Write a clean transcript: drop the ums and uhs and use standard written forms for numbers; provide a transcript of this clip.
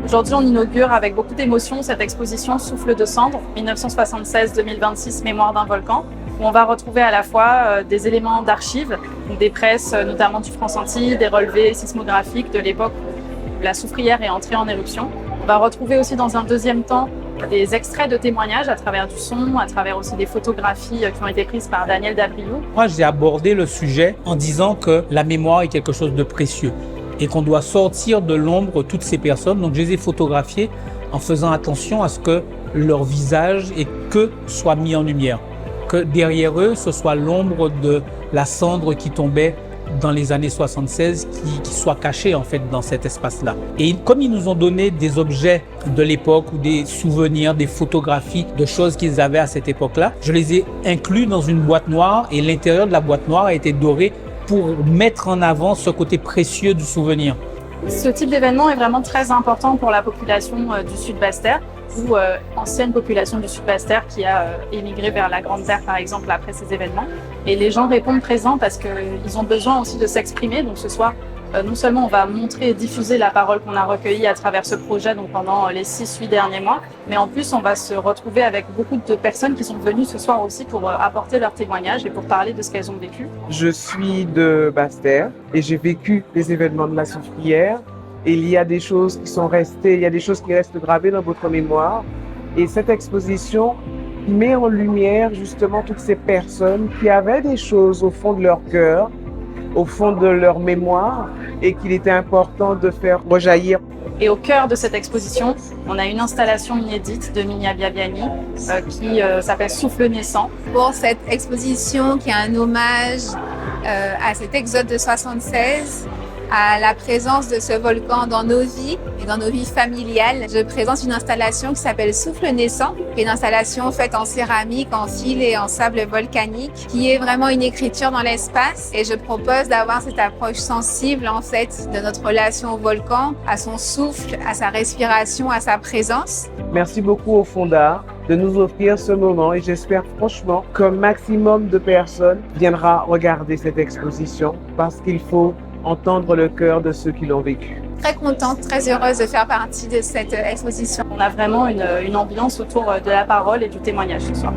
Aujourd'hui, on inaugure avec beaucoup d'émotion cette exposition Souffle de cendres, 1976-2026, Mémoire d'un volcan, où on va retrouver à la fois des éléments d'archives, des presses, notamment du France-Antilles, des relevés sismographiques de l'époque où la soufrière est entrée en éruption. On va retrouver aussi dans un deuxième temps des extraits de témoignages à travers du son, à travers aussi des photographies qui ont été prises par Daniel Dabriou. Moi, j'ai abordé le sujet en disant que la mémoire est quelque chose de précieux et qu'on doit sortir de l'ombre toutes ces personnes. Donc, je les ai photographiées en faisant attention à ce que leur visage et que soit mis en lumière. Que derrière eux, ce soit l'ombre de la cendre qui tombait dans les années 76 qui soit cachée en fait dans cet espace-là. Et comme ils nous ont donné des objets de l'époque ou des souvenirs, des photographies de choses qu'ils avaient à cette époque-là, je les ai inclus dans une boîte noire et l'intérieur de la boîte noire a été doré pour mettre en avant ce côté précieux du souvenir. Ce type d'événement est vraiment très important pour la population du Sud Basse-Terre ou ancienne population du Sud Basse-Terre qui a émigré vers la Grande Terre par exemple après ces événements. Et les gens répondent présents parce qu'ils ont besoin aussi de s'exprimer. Donc ce soir, non seulement on va montrer et diffuser la parole qu'on a recueillie à travers ce projet donc pendant les 6-8 derniers mois, mais en plus on va se retrouver avec beaucoup de personnes qui sont venues ce soir aussi pour apporter leurs témoignages et pour parler de ce qu'elles ont vécu. Je suis de Basse-Terre et j'ai vécu les événements de la soufrière. Et il y a des choses qui sont restées, il y a des choses qui restent gravées dans votre mémoire. Et cette exposition met en lumière justement toutes ces personnes qui avaient des choses au fond de leur cœur, au fond de leur mémoire, et qu'il était important de faire rejaillir. Et au cœur de cette exposition, on a une installation inédite de Minia Biabiani qui s'appelle Souffle naissant. Pour cette exposition qui est un hommage à cet exode de 76, à la présence de ce volcan dans nos vies et dans nos vies familiales. Je présente une installation qui s'appelle Souffle naissant, qui est une installation faite en céramique, en fil et en sable volcanique, qui est vraiment une écriture dans l'espace. Et je propose d'avoir cette approche sensible en fait de notre relation au volcan, à son souffle, à sa respiration, à sa présence. Merci beaucoup au Fonds d'Art de nous offrir ce moment et j'espère franchement qu'un maximum de personnes viendra regarder cette exposition parce qu'il faut entendre le cœur de ceux qui l'ont vécu. Très contente, très heureuse de faire partie de cette exposition. On a vraiment une ambiance autour de la parole et du témoignage ce soir.